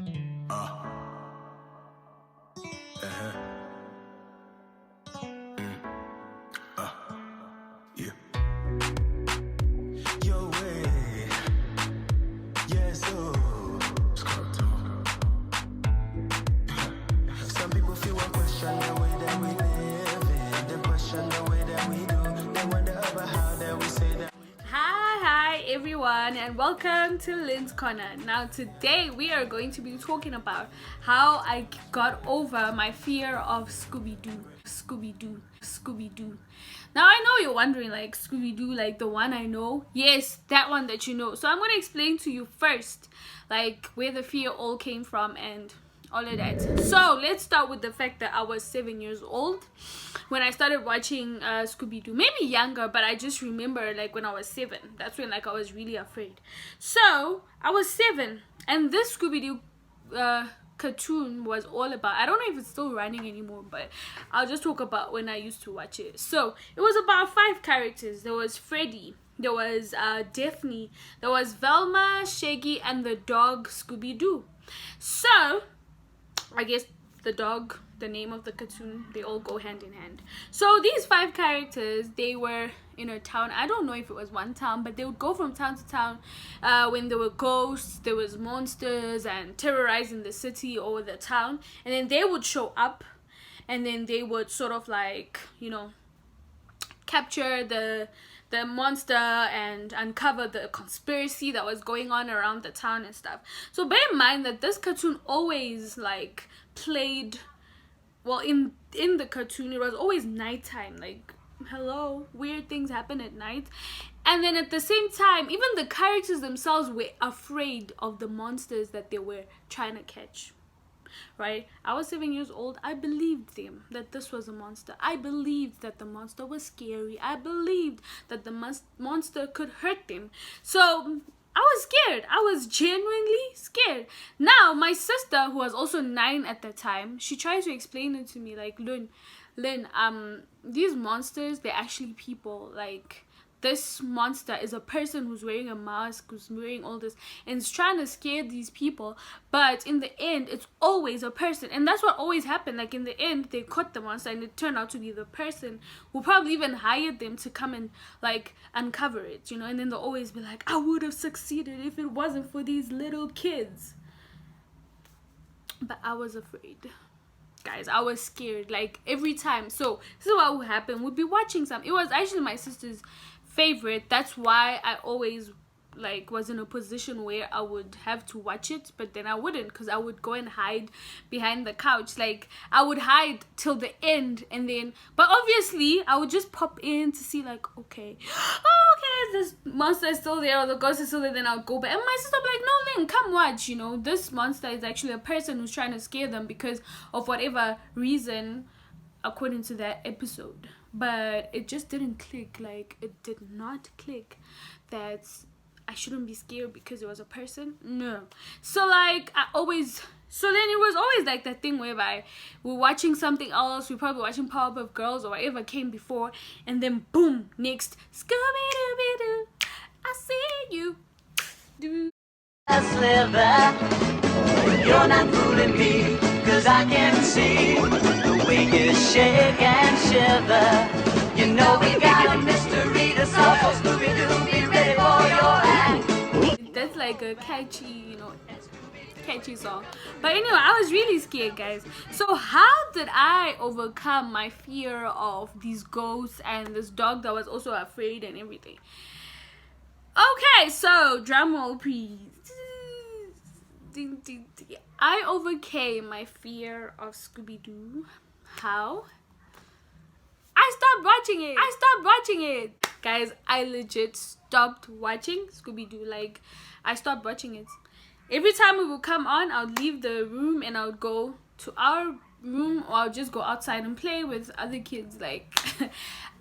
Yeah. Your way. Yeah, so some people feel one question the way that we live and then question the way that we do. They wonder about how that we say that. Hi everyone, and welcome to Lynn's Corner. Now today we are going to be talking about how I got over my fear of Scooby-Doo. Now I know you're wondering, like, Scooby-Doo, like the one I know? Yes, that one that you know. So I'm going to explain to you first, like, where the fear all came from and all of that. So let's start with the fact that I was 7 years old when I started watching Scooby-Doo. Maybe younger, but I just remember, like, when I was 7, that's when, like, I was really afraid. So I was 7, and this Scooby-Doo cartoon was all about, I don't know if it's still running anymore, but I'll just talk about when I used to watch it. So it was about 5 characters. There was Freddy, there was Daphne, there was Velma, Shaggy, and the dog Scooby-Doo. So I guess the dog, the name of the cartoon, they all go hand in hand. So these 5 characters, they were in a town. I don't know if it was one town, but they would go from town to town when there were ghosts, there was monsters and terrorizing the city or the town, and then they would show up and then they would sort of, like, you know, capture the monster and uncover the conspiracy that was going on around the town and stuff. So bear in mind that this cartoon always, like, played, well, in the cartoon it was always nighttime. Like, hello, weird things happen at night. And then at the same time, even the characters themselves were afraid of the monsters that they were trying to catch. Right? I was 7 years old. I believed them that this was a monster. I believed that the monster was scary. I believed that the monster could hurt them. So I was scared. I was genuinely scared. Now my sister, who was also 9 at the time, she tried to explain it to me, like, Lynn, these monsters, they're actually people. Like, this monster is a person who's wearing a mask, who's wearing all this, and is trying to scare these people. But in the end, it's always a person. And that's what always happened. Like, in the end, they caught the monster, and it turned out to be the person who probably even hired them to come and, like, uncover it, you know. And then they'll always be like, I would have succeeded if it wasn't for these little kids. But I was afraid. Guys, I was scared, like, every time. So this is what would happen. We'd be watching some. It was actually my sister's favorite. That's why I always, like, was in a position where I would have to watch it, but then I wouldn't, because I would go and hide behind the couch. Like, I would hide till the end, and then, but obviously I would just pop in to see, like, okay, oh, okay, this monster is still there, or the ghost is still there. Then I'll go back, and my sister would be like, no, Lynn, come watch, you know, this monster is actually a person who's trying to scare them because of whatever reason, according to that episode. But it just didn't click. Like, it did not click that I shouldn't be scared because it was a person. No. So, like, so then it was always like that thing whereby we're watching something else. We're probably watching Powerpuff Girls or whatever came before, and then boom, next, Scooby-Doo, I see you do. A sliver, you're not fooling me, 'cause I can see the way you shake and shiver. You know we got a mystery to solve, so Scooby-Doo, be ready for your act. That's like a catchy, you know, catchy song. But anyway, I was really scared, guys. So how did I overcome my fear of these ghosts and this dog that was also afraid and everything? Okay, so drum roll, please. I overcame my fear of Scooby-Doo. How? I stopped watching it. Guys, I legit stopped watching Scooby-Doo. Like, I stopped watching it. Every time it would come on, I would leave the room and I would go to our room, or I'll just go outside and play with other kids. Like,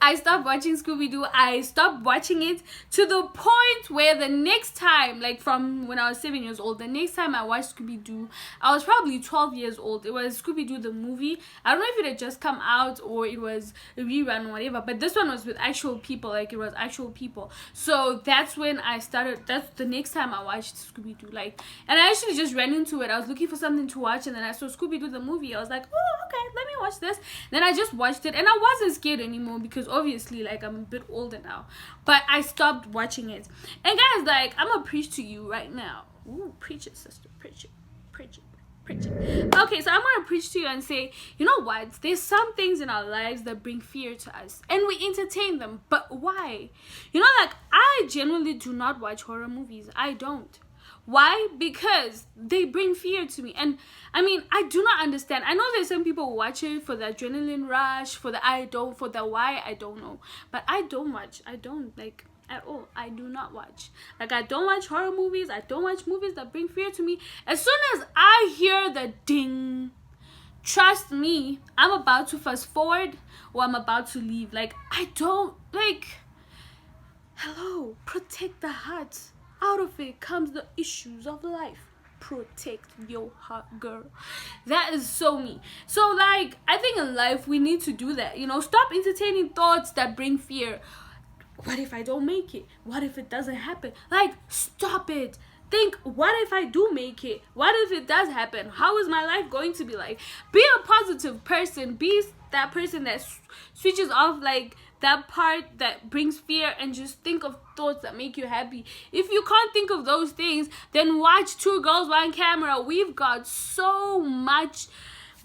I stopped watching Scooby-Doo. I stopped watching it to the point where the next time, like from when I was 7 years old, the next time I watched Scooby-Doo, I was probably 12 years old. It was Scooby-Doo the movie. I don't know if it had just come out or it was a rerun or whatever, but this one was with actual people, like it was actual people. So that's when I started, that's the next time I watched Scooby-Doo. Like, and I actually just ran into it. I was looking for something to watch, and then I saw Scooby-Doo the movie. I was like, oh, okay, let me watch this. Then I just watched it, and I wasn't scared anymore because obviously, like, I'm a bit older now. But I stopped watching it. And guys, like, I'm gonna preach to you right now. Ooh, preach it, sister, preach it, preach it. Okay, so I'm gonna preach to you and say, you know what, there's some things in our lives that bring fear to us and we entertain them, but why? You know, like, I generally do not watch horror movies. I don't. Why? Because they bring fear to me. And I mean, I do not understand. I know there's some people who watch it for the adrenaline rush, for the why, I don't know, but I don't watch. I don't, like, at all. I do not watch. Like, I don't watch horror movies. I don't watch movies that bring fear to me. As soon as I hear the ding, trust me, I'm about to fast forward or I'm about to leave. Like, I don't, like, hello, protect the heart. Out of it comes the issues of life. Protect your heart, girl. That is so me. So, like, I think in life we need to do that. You know, stop entertaining thoughts that bring fear. What if I don't make it? What if it doesn't happen? Like, stop it. Think, what if I do make it? What if it does happen? How is my life going to be like? Be a positive person. Be that person that switches off, like, that part that brings fear, and just think of thoughts that make you happy. If you can't think of those things, then watch Two Girls, One Camera. We've got so much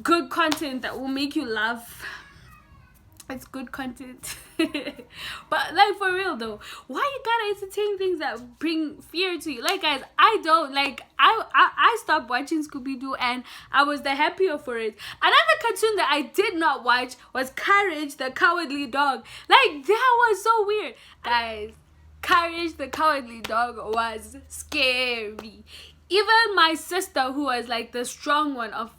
good content that will make you laugh. It's good content. But, like, for real though, why you gotta entertain things that bring fear to you? Like, guys, I don't, like, I stopped watching Scooby-Doo and I was the happier for it. Another cartoon that I did not watch was Courage the Cowardly Dog. Like, that was so weird, guys. Courage the Cowardly Dog was scary. Even my sister, who was like the strong one of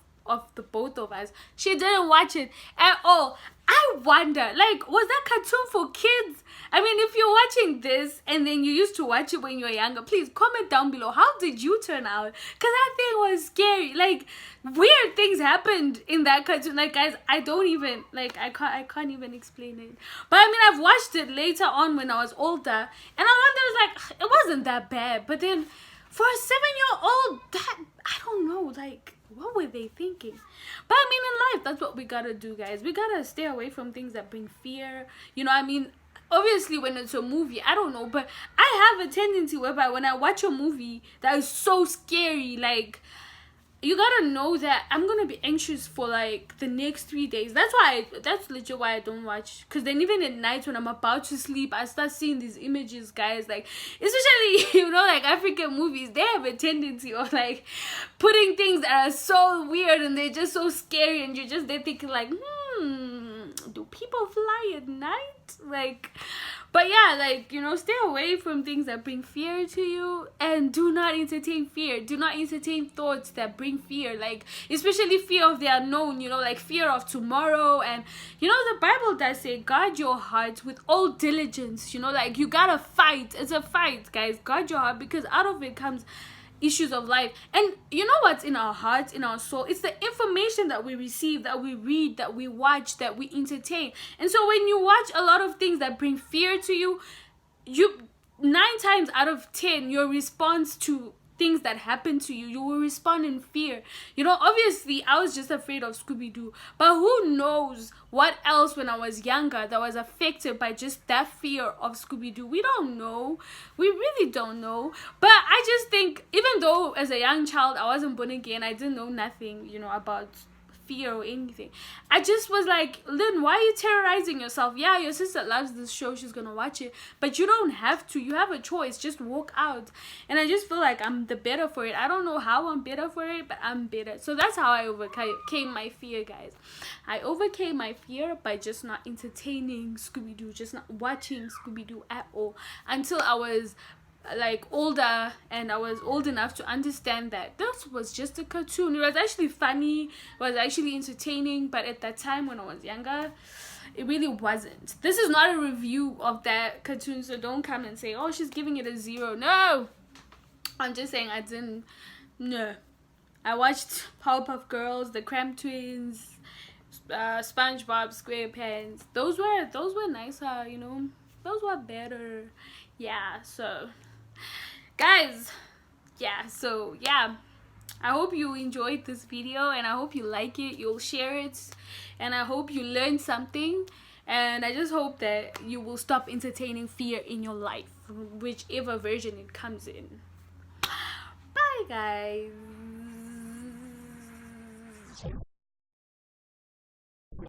the both of us, she didn't watch it at all. I wonder, like, was that cartoon for kids? I mean, if you're watching this and then you used to watch it when you were younger, please comment down below. How did you turn out? Because that thing was scary. Like, weird things happened in that cartoon. Like, guys, I don't even, like, I can't even explain it. But I mean, I've watched it later on when I was older, and I wonder, like, it wasn't that bad. But then for a 7-year-old, that, I don't know, like, what were they thinking? But I mean, in life, that's what we gotta do, guys. We gotta stay away from things that bring fear. You know, I mean, obviously when it's a movie, I don't know, but I have a tendency whereby when I watch a movie that is so scary, like, you gotta know that I'm gonna be anxious for, like, the next 3 days. That's legit why I don't watch. Because then even at night when I'm about to sleep, I start seeing these images, guys. Like, especially, you know, like, African movies, they have a tendency of, like, putting things that are so weird and they're just so scary, and you're just there thinking, like, do people fly at night? Like, but yeah, like, you know, stay away from things that bring fear to you, and do not entertain fear. Do not entertain thoughts that bring fear, like, especially fear of the unknown, you know, like fear of tomorrow. And, you know, the Bible does say, guard your heart with all diligence. You know, like, you gotta fight. It's a fight, guys. Guard your heart, because out of it comes issues of life. And you know what's in our hearts, in our soul? It's the information that we receive, that we read, that we watch, that we entertain. And so when you watch a lot of things that bring fear to you, 9 times out of 10, your response to things that happen to you will respond in fear. You know, obviously I was just afraid of Scooby-Doo, but who knows what else when I was younger that was affected by just that fear of Scooby-Doo. We don't know. We really don't know. But I just think, even though as a young child I wasn't born again, I didn't know nothing, you know, about fear or anything, I just was like, Lynn, why are you terrorizing yourself? Yeah, your sister loves this show, she's gonna watch it, but you don't have to. You have a choice. Just walk out. And I just feel like I'm the better for it. I don't know how I'm better for it, but I'm better. So that's how I overcame my fear, guys. I overcame my fear by just not entertaining Scooby-Doo, just not watching Scooby-Doo at all, until I was like older and I was old enough to understand that this was just a cartoon. It was actually funny, it was actually entertaining, but at that time when I was younger, it really wasn't. This is not a review of that cartoon, so don't come and say, oh, she's giving it a 0. No, I'm just saying I didn't. No, I watched Powerpuff Girls, the Cramp Twins, SpongeBob SquarePants. Those were nicer, you know. Those were better. Yeah. So, guys, yeah. So yeah. I hope you enjoyed this video, and I hope you like it. You'll share it, and I hope you learned something, and I just hope that you will stop entertaining fear in your life, whichever version it comes in. Bye guys.